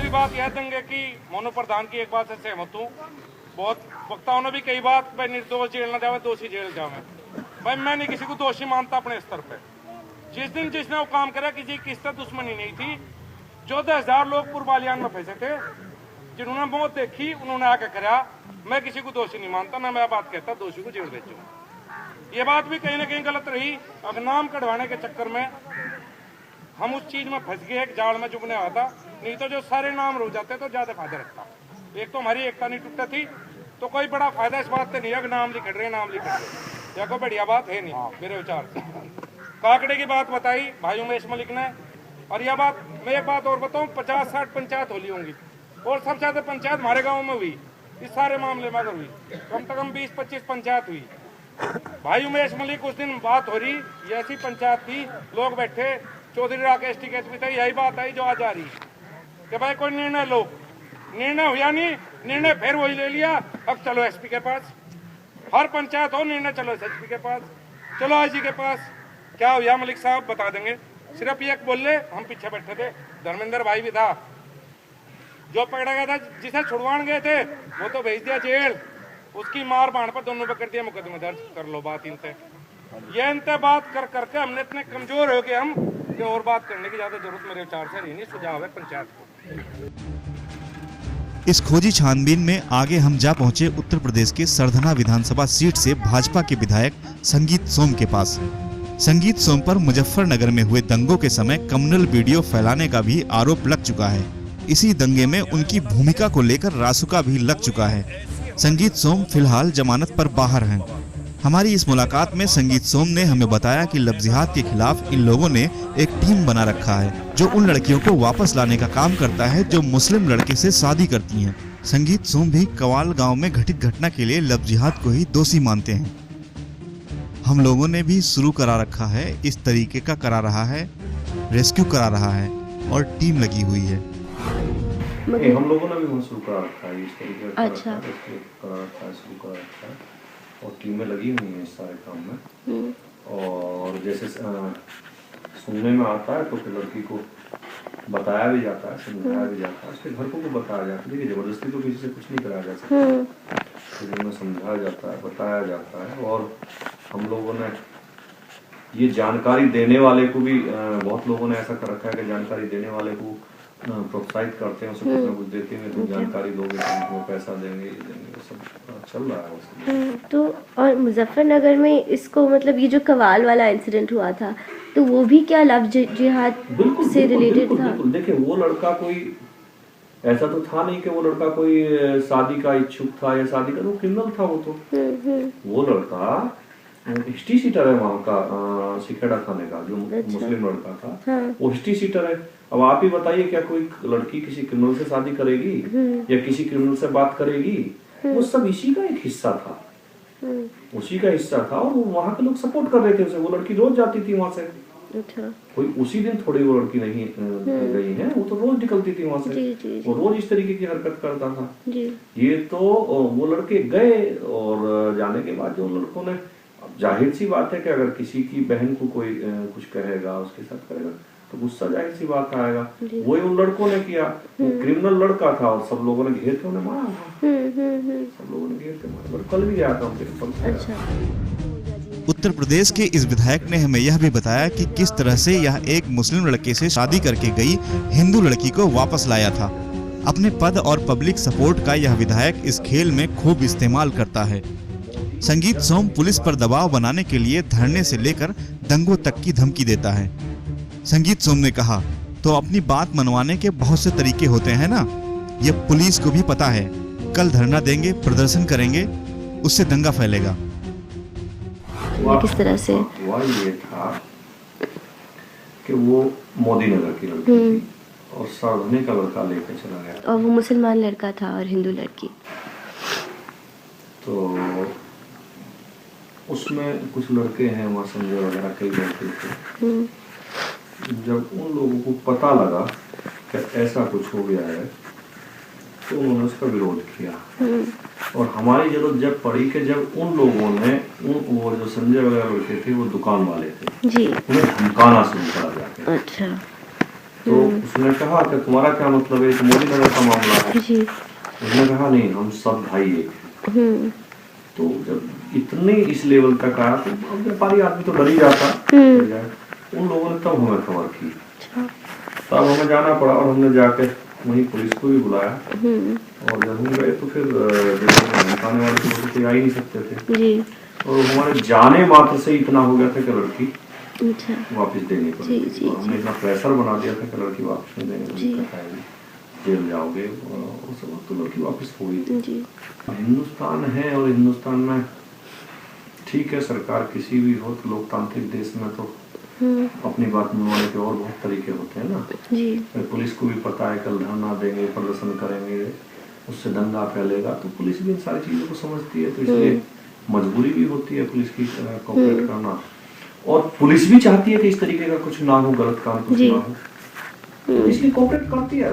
दूसरी बात यह दंगे की मोनो प्रधान की एक बात से सहमत हूँ। बहुत वक्ताओं ने भी कई बात भाई निर्दोष जेल ना जावे, दोषी जेल जावे। भाई मैं नहीं किसी को दोषी मानता अपने स्तर पे। जिस दिन जिसने वो काम करा किसी किससे दुश्मनी नहीं थी। 14,000 लोग पूर्वालियान में फंसे थे, जिन्होंने मौत देखी उन्होंने आके करा। मैं किसी को दोषी नहीं मानता, ना मैं बात कहता दोषी को जेल भेजूं। ये बात भी कहीं ना कहीं गलत रही। अब नाम कढ़वाने के चक्कर में हम उस चीज में फंस गए, एक जाल में चुभने आया था। नहीं तो जो सारे नाम रुक जाते तो ज्यादा फायदा रखता। एक तो हमारी एकता नहीं टूटती थी, तो कोई बड़ा फायदा इस बात से नहीं है कि नाम लिख रहे नाम लिख रहे, या कोई बढ़िया बात है नहीं मेरे विचार से। काकड़े की बात बताई भाई उमेश मलिक ने, और यह बात मैं एक बात और बताऊं, 50-60 पंचायत होली होंगी और सबसे ज्यादा पंचायत हमारे गाँव में हुई। इस सारे मामले में अगर हुई कम से कम 20-25 पंचायत हुई। भाई उमेश मलिक उस दिन बात हो रही, ये ऐसी पंचायत थी, लोग बैठे, चौधरी राकेश टिकैत भी था, यही बात आई जो आज आ रही कि भाई कोई निर्णय लो। निर्णय हुआ नहीं, निर्णय फिर वही ले लिया। अब चलो एसपी के पास, हर पंचायत हो निर्णय, चलो एसपी के पास, चलो आईजी के पास। क्या हुआ मलिक साहब बता देंगे। सिर्फ ये बोले, हम पीछे बैठे थे, धर्मेंद्र भाई भी था, जो पकड़ा गया था जिसे छुड़वान गए थे वो तो भेज दिया जेल। उसकी मार बाण पर दोनों पर कर दिया मुकदमा दर्ज, कर लो बात इनसे। ये इनसे बात कर करके हमने इतने कमजोर हो गए हम कि और बात करने की ज्यादा जरूरत मेरे विचार से नहीं। सुझाव है पंचायत को। इस खोजी छानबीन में आगे हम जा पहुंचे उत्तर प्रदेश के सरधना विधानसभा सीट से भाजपा के विधायक संगीत सोम के पास। संगीत सोम पर मुजफ्फरनगर में हुए दंगों के समय कम्युनल वीडियो फैलाने का भी आरोप लग चुका है। इसी दंगे में उनकी भूमिका को लेकर रासुका भी लग चुका है। संगीत सोम फिलहाल जमानत पर बाहर हैं। हमारी इस मुलाकात में संगीत सोम ने हमें बताया कि लफ्जियात के खिलाफ इन लोगों ने एक टीम बना रखा है जो उन लड़कियों को वापस लाने का काम करता है जो मुस्लिम लड़के से शादी करती हैं। संगीत सोम भी कवाल गांव में घटित घटना के लिए लफ्जियात को ही दोषी मानते हैं। हम लोगों ने भी शुरू करा रखा है, इस तरीके का करा रहा है, रेस्क्यू करा रहा है और टीम लगी हुई है। हम लोगों ने भी शुरू करा रखा है, इस तरीके का अच्छा करा रखा है, शुरू करा रखा है और टीमें लगी हुई हैं इस सारे काम में। और जैसे सुनने में आता है तो फिर लड़की को बताया भी जाता है, समझाया भी जाता है, उसके घर को बताया जाता है। देखिए जबरदस्ती तो किसी से कुछ नहीं कराया जा सकता, फिर उन्हें समझाया जाता है, बताया जाता है। और हम लोगों ने ये जानकारी देने वाले को भी बहुत लोगों ने ऐसा कर रखा है कि जानकारी देने वाले को प्रोत्साहित करते हैं, उसे कुछ ना कुछ देते हैं, तो जानकारी दोगे तो पैसा देंगे, ये देंगे, वो सब चल रहा है। तो और मुजफ्फरनगर में इसको मतलब ये जो कवाल वाला इंसिडेंट हुआ था तो वो भी क्या लव जिहाद से रिलेटेड था? देखिए वो लड़का कोई ऐसा तो था नहीं कि वो लड़का कोई शादी का इच्छुक था या शादी का, वो क्रिमिनल था। वो तो वो लड़का हिस्ट्री सीटर है वहाँ का, सिखेड़ा थाने का, जो मुस्लिम लड़का था। वो हिस्ट्री सीटर है। अब आप ही बताइए क्या कोई लड़की किसी क्रिमिनल से शादी करेगी या किसी क्रिमिनल से बात करेगी? वो सब इसी का एक हिस्सा था, उसी का हिस्सा था। और वहाँ के लोग सपोर्ट कर रहे थे उसे। वो लड़की रोज जाती थी वहाँ से। अच्छा। कोई उसी दिन थोड़ी वो लड़की नहीं गई है, वो तो रोज निकलती थी वहाँ से। वो रोज इस तरीके की हरकत करता था। ये तो वो लड़के गए और जाने के बाद जो लड़कों ने, जाहिर सी बात है कि अगर किसी की बहन को कोई कुछ कहेगा, उसके साथ करेगा तो गुस्सा जाहिर सी बात आएगा। वही उन लड़कों ने किया। वो क्रिमिनल लड़का था और सब लोगों ने घेर के उन्हें मारा था। सब लोगों ने घेर के मारा। कल भी गया था उनके। उत्तर प्रदेश के इस विधायक ने हमें यह भी बताया कि किस तरह से यह एक मुस्लिम लड़के से शादी करके गई हिंदू लड़की को वापस लाया था। अपने पद और पब्लिक सपोर्ट का यह विधायक इस खेल में खूब इस्तेमाल करता है। संगीत सोम पुलिस पर दबाव बनाने के लिए धरने से लेकर दंगों तक की धमकी देता है। संगीत सोम ने कहा, तो अपनी बात मनवाने के बहुत से तरीके होते हैं ना, ये पुलिस को भी पता है। कल धरना देंगे, प्रदर्शन करेंगे, उससे दंगा फैलेगा। किस तरह से हुआ ये था कि वो मोदी नगर की लड़की थी और सरधने का लड़का लेकर चला गया, और वो मुसलमान लड़का था और हिंदू लड़की। तो उसमें कुछ लड़के हैं वहाँ, संजय वगैरह कई लड़के थे। जब उन लोगों को पता लगा कि ऐसा कुछ हो गया है तो उन्होंने उसका विरोध किया। और हमारी जरूरत जब पड़ी कि जब उन लोगों ने वो जो संजय वगैरह लड़के थे वो दुकान वाले थे जी, उन्हें धमकाना शुरू करा जाके। अच्छा। तो उसने कहा कि तुम्हारा क्या मतलब है, तो मोदी नगर का मामला है। जी। उसने कहा नहीं, हम सब भाई एक हैं। तो जब इतने इस लेवल तक आया तो अब व्यापारी आदमी तो डर ही जाता। उन लोगों ने तब हमें खबर की, तब हमें जाना पड़ा और हमने जाके वहीं पुलिस को भी बुलाया। और जब हम गए तो फिर आने वाले तो कोई आ ही नहीं सकते थे जी। और हमारे जाने मात्र से इतना हो गया था कि लड़की अच्छा। वापस देनी पड़ी। जी, हमने इतना प्रेशर बना दिया था कि लड़की वापस नहीं देंगे, दिक्कत आएगी, जेल जाओगे, और उस वक्त तो लड़की वापस हो गई थी। हिंदुस्तान है और हिंदुस्तान में ठीक है, सरकार किसी भी हो तो लोकतांत्रिक देश में तो अपनी बात मनवाने के और बहुत तरीके होते हैं ना। जी। पुलिस को भी पता है कल धरना देंगे, प्रदर्शन करेंगे, उससे दंगा फैलेगा, तो पुलिस भी इन सारी चीजों को समझती है, तो इसलिए मजबूरी भी होती है पुलिस की कोऑपरेट करना, और पुलिस भी चाहती है कि इस तरीके का कुछ ना हो, गलत काम कुछ ना हो, तो इसलिए कोऑपरेट करती है।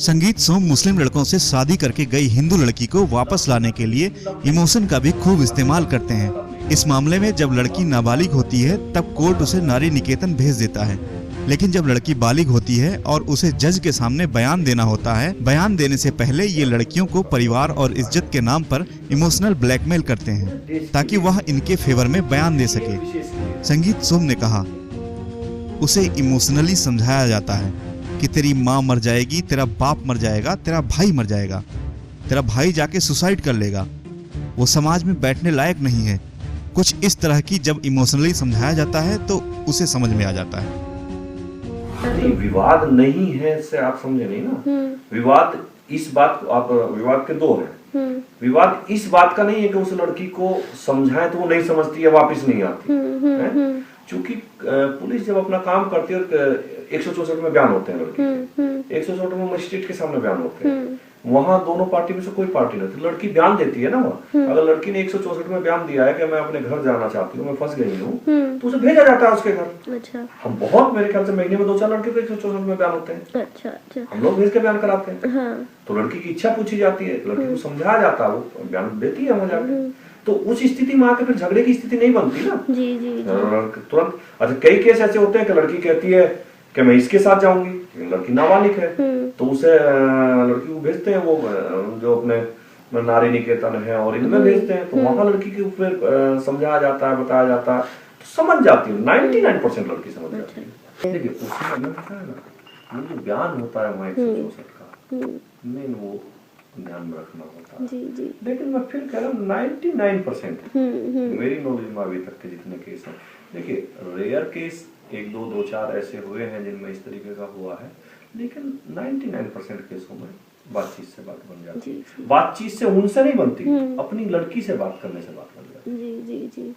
संगीत सोम मुस्लिम लड़कों से शादी करके गई हिंदू लड़की को वापस लाने के लिए इमोशन का भी खूब इस्तेमाल करते हैं। इस मामले में जब लड़की नाबालिग होती है तब कोर्ट उसे नारी निकेतन भेज देता है, लेकिन जब लड़की बालिग होती है और उसे जज के सामने बयान देना होता है, बयान देने से पहले ये लड़कियों को परिवार और इज्जत के नाम पर इमोशनल ब्लैकमेल करते हैं ताकि वह इनके फेवर में बयान दे सके। संगीत सोम ने कहा, उसे इमोशनली समझाया जाता है कि तेरी माँ मर जाएगी, तेरा बाप मर जाएगा, तेरा भाई मर जाएगा, तेरा भाई जाके सुसाइड कर लेगा, वो समाज में बैठने लायक नहीं है। कुछ इस तरह की जब इमोशनली समझाया जाता है तो उसे समझ में आ जाता है। नहीं, विवाद नहीं है से आप समझे नहीं ना। विवाद इस बात को, आप विवाद के दो हैं। विवाद इस बात का नहीं है कि उस लड़की को समझाएं तो वो नहीं समझती है, वापस नहीं आती है। क्योंकि पुलिस जब अपना काम करती है, 164 में बयान होते हैं लड़की, 164 में मजिस्ट्रेट के सामने बयान होते हैं, वहां दोनों पार्टी में से कोई पार्टी नहीं थी, लड़की बयान देती है ना। वहाँ अगर लड़की ने 164 में बयान दिया है कि मैं अपने घर जाना चाहती हूँ, मैं फंस गई हूँ, तो उसे भेजा जाता है उसके घर। अच्छा। हम बहुत, मेरे ख्याल से महीने में 2-4 लड़के तो 164 में बयान होते हैं। अच्छा। हम लोग भेज के बयान कराते हैं। हाँ। तो लड़की की इच्छा पूछी जाती है, लड़की को समझाया जाता है, वो बयान देती है वहां जाके। तो उस स्थिति में आके फिर झगड़े की स्थिति नहीं बनती ना। जी। तुरंत। अच्छा, कई केस ऐसे होते हैं कि लड़की कहती है कि मैं इसके साथ जाऊंगी, लड़की नाबालिग है, तो उसे लड़की को भेजते हैं, वो जो अपने नारी निकेतन है और इनमें भेजते हैं, तो वहां लड़की के ऊपर समझाया जाता है, बताया जाता है, तो समझ जाती है। 99% लड़की समझ जाती है। देखिए उसमें मैं बताया ना, वो जो बयान होता है वहाँ 164 का, नहीं वो ध्यान में रखना होता है। जी। लेकिन मैं फिर कह रहा हूँ 99% मेरी नॉलेज में अभी तक के जितने केस हैं, देखिए रेयर केस 1-2-4 ऐसे हुए हैं जिनमें इस तरीके का हुआ है, लेकिन 99% केसों में बातचीत से बात बन जाती है। बातचीत से उनसे नहीं बनती, अपनी लड़की से बात करने से बात बन जाती है। जी।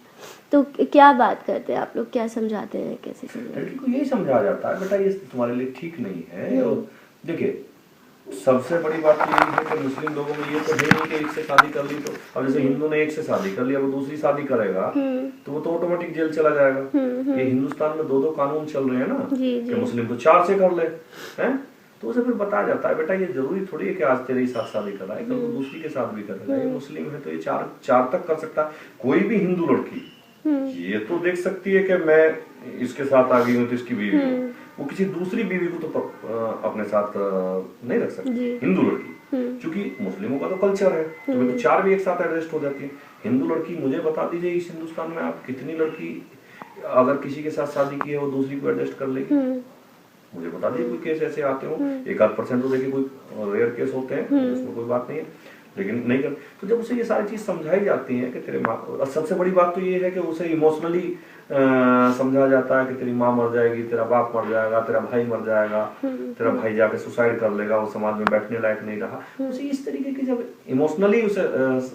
तो क्या बात करते हैं आप लोग, क्या समझाते हैं, कैसे समझाते हैं? लड़की को यही समझाया जाता है, बेटा ये तुम्हारे लिए ठीक नहीं है। और देखिए सबसे बड़ी बात तो यही है कि मुस्लिम लोगों में ये तो है नहीं कि एक से शादी कर ली तो, अब जैसे हिंदू ने एक से शादी कर लिया, वो दूसरी शादी करेगा तो वो तो ऑटोमेटिक जेल चला जाएगा। ये हिंदुस्तान में 2 कानून चल रहे हैं ना, कि मुस्लिम तो 4 से कर ले, हैं, तो उसे फिर बताया जाता है, बेटा ये जरूरी थोड़ी है कि आज तेरे साथ शादी कर रहा है, कल तो दूसरी के साथ भी करेगा। ये मुस्लिम है तो ये 4 तक कर सकता है। कोई भी हिंदू लड़की ये तो देख सकती है कि मैं इसके साथ आ गई हूँ तो इसकी बीवी हूँ, वो किसी दूसरी बीवी को तो अपने साथ नहीं रख सकती हिंदू लड़की, क्योंकि मुस्लिमों का तो कल्चर है, तो 4 भी एक साथ एडजस्ट हो जाती है। हिंदू लड़की, मुझे बता दीजिए इस हिंदुस्तान में आप कितनी लड़की अगर किसी के साथ शादी की है वो दूसरी को एडजस्ट कर लेगी? मुझे बता दीजिए कोई केस ऐसे आते हो, 1-8% तो देखिए कोई रेयर केस होते हैं, उसमें कोई बात नहीं है, लेकिन नहीं कर। तो जब उसे ये सारी चीज समझाई जाती है कि तेरे माँ, सबसे बड़ी बात तो ये है कि उसे इमोशनली समझाया जाता है कि तेरी माँ मर जाएगी, तेरा बाप मर जाएगा, तेरा भाई मर जाएगा, तेरा भाई जाके सुसाइड कर लेगा, वो समाज में बैठने लायक नहीं रहा। उसे इस तरीके की जब इमोशनली उसे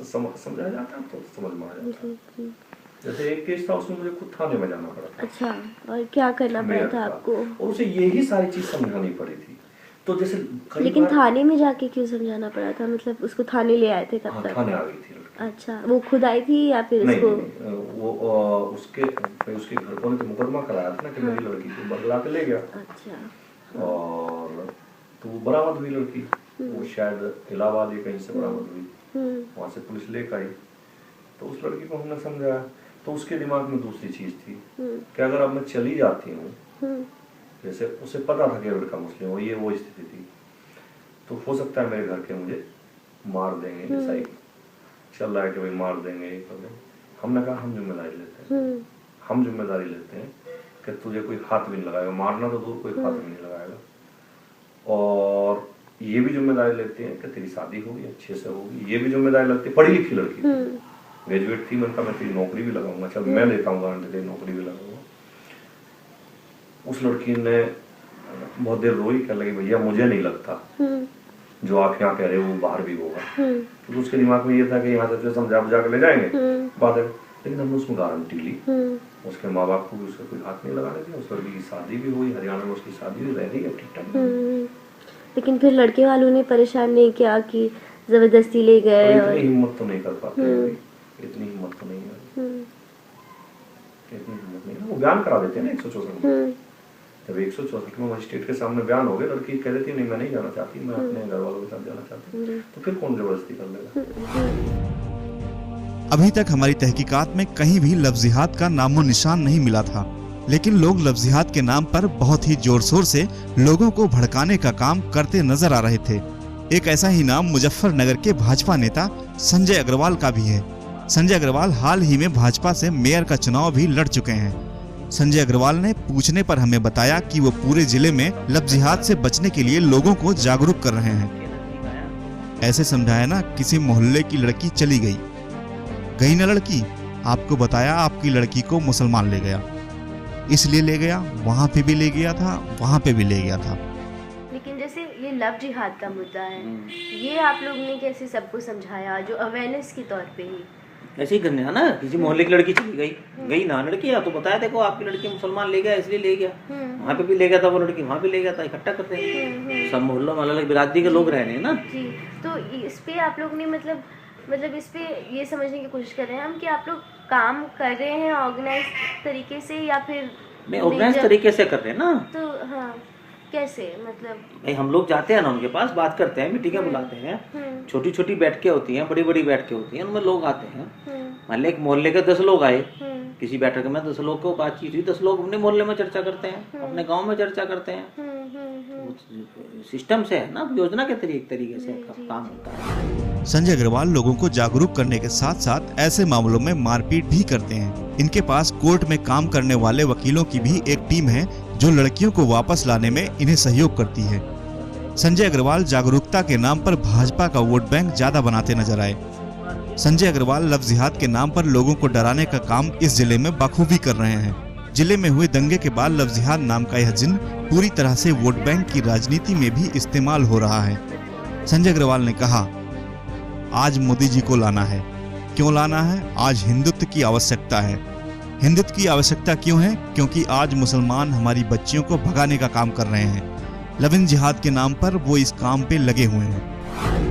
समझाया जाता है तो समझ में आ जाता है। जैसे एक केस था, उसमें मुझे खुद थाने में जाना पड़ा था। अच्छा, और क्या करना पड़ा था आपको? और उसे यही सारी चीज समझानी पड़ी थी। तो जैसे लेकिन थाने में जाके क्यों समझाना पड़ा था? मतलब उसको थाने ले आए थे कब तक? थाने आ गई थी लड़की। अच्छा, वो खुद आई थी या फिर उसको? नहीं, वो उसके घर वालों ने तो मुकदमा कराया था ना कि मेरी लड़की को बदला के ले गया। अच्छा। और तो वो बरामद हुई लड़की, वो शायद इलाहाबाद या कहीं से बरामद हुई, वहां से पुलिस लेकर आई। तो उस लड़की को हमने समझाया, तो उसके दिमाग में दूसरी चीज थी कि अगर अब मैं चली जाती हूँ जैसे उसे पता था कि लड़का मुस्लिम हो, ये वो स्थिति थी, तो हो सकता है मेरे घर के मुझे मार देंगे, जैसा ही चल रहा है कि भाई मार देंगे, ये कर देंगे। हमने कहा हम जिम्मेदारी लेते हैं, हम जिम्मेदारी लेते हैं कि तुझे कोई हाथ भी नहीं लगाएगा, मारना तो दूर, कोई हाथ भी नहीं लगाएगा, और ये भी जिम्मेदारी लेते हैं कि तेरी शादी होगी, अच्छे से होगी, ये भी जिम्मेदारी लगती है। पढ़ी लिखी लड़की ग्रेजुएट थी, मैंने कहा मैं तेरी नौकरी भी लगाऊंगा, चल मैं देता हूँ गारंटी, तेरी नौकरी भी लगाऊंगा। उस लड़की ने बहुत देर रोई, कहने लगी भैया मुझे नहीं लगता जो आप यहाँ कह रहे हो वो बाहर भी होगा, तो उसके दिमाग में ये था कि यहाँ से समझा बुझा के ले जाएंगे बात है। लेकिन हमने उसमें गारंटी ली, उसके माँ बाप को भी उसका कोई हाथ नहीं लगाने दिया, उस लड़की की शादी भी हुई, हरियाणा में उसकी शादी भी रह रही है ठीक ठाक। लेकिन फिर लड़के वालों ने परेशान नहीं किया कि जबरदस्ती ले गए? इतनी हिम्मत तो नहीं कर पाते, इतनी हिम्मत तो नहीं है, इतनी हिम्मत नहीं है। वो बयान करा देते हैं ना 164 में, जब 164 में मजिस्ट्रेट के सामने बयान हो गए, लड़की कह देती है नहीं मैं नहीं जाना चाहती, मैं अपने घर वालों के साथ जाना चाहती हूँ, तो फिर कौन जबरदस्ती कर लेगा। अभी तक हमारी तहकीकात में कहीं भी लफ्जिहात का नामो निशान नहीं मिला था, लेकिन लोग लफ्जिहात के नाम पर बहुत ही जोर शोर से लोगों को भड़काने का काम करते नजर आ रहे थे। एक ऐसा ही नाम मुजफ्फरनगर के भाजपा नेता संजय अग्रवाल का भी है। संजय अग्रवाल हाल ही में भाजपा से मेयर का चुनाव भी लड़ चुके हैं। संजय अग्रवाल ने पूछने पर हमें बताया कि वो पूरे जिले में लफ्जिहात से बचने के लिए लोगों को जागरूक कर रहे हैं। ऐसे समझाया ना, किसी मोहल्ले की लड़की चली गई ना लड़की, आपको बताया आपकी लड़की को मुसलमान ले गया, इसलिए ले गया, वहाँ पे भी ले गया था, वहाँ पे भी ले गया था। लेकिन जैसे ये लव जिहाद का मुद्दा है, ये आप लोग ने कैसे सबको समझाया, जो अवेयरनेस के तौर पे ही? ऐसे ही करने है ना, किसी मोहल्ले की लड़की चली गई ना लड़की, या तो बताया देखो आपकी लड़की मुसलमान ले गया इसलिए ले गया, वहाँ पे भी ले गया था वो लड़की, वहाँ भी ले गया था, इकट्ठा करते हैं सब मोहल्लों में अलग अलग बिरादरी के लोग रह रहे हैं ना जी। तो इस पे आप लोग ने मतलब इस पे ये समझने की कोशिश कर रहे हैं हम कि आप लोग काम कर रहे हैं ऑर्गेनाइज तरीके से, या फिर नहीं ऑर्गेनाइज तरीके से कर रहे हैं ना, तो हाँ कैसे मतलब? भाई हम लोग जाते हैं ना उनके पास, बात करते हैं, मीटिंगें बुलाते हैं, छोटी छोटी बैठकें होती हैं, बड़ी बड़ी बैठकें होती हैं, उनमें लोग आते हैं। मान एक मोहल्ले के 10 लोग आए, किसी बैठक में 10 लोग को बातचीत हुई, 10 लोग अपने मोहल्ले में चर्चा करते हैं, अपने गांव में चर्चा करते हैं, सिस्टम से है ना, योजना के तरीके से काम होता है। संजय अग्रवाल लोगों को जागरूक करने के साथ साथ ऐसे मामलों में मारपीट भी करते हैं। इनके पास कोर्ट में काम करने वाले वकीलों की भी एक टीम है जो लड़कियों को वापस लाने में इन्हें सहयोग करती है। संजय अग्रवाल जागरूकता के नाम पर भाजपा का वोट बैंक ज्यादा बनाते नजर आए। संजय अग्रवाल लफ्जिहात के नाम पर लोगों को डराने का काम इस जिले में बखूबी कर रहे हैं। जिले में हुए दंगे के बाद लफ्जिहात नाम का यह जिन्न पूरी तरह से वोट बैंक की राजनीति में भी इस्तेमाल हो रहा है। संजय अग्रवाल ने कहा, आज मोदी जी को लाना है। क्यों लाना है? आज हिंदुत्व की आवश्यकता है। हिंदुत्व की आवश्यकता क्यों है? क्योंकि आज मुसलमान हमारी बच्चियों को भगाने का काम कर रहे हैं। लव जिहाद के नाम पर वो इस काम पे लगे हुए हैं।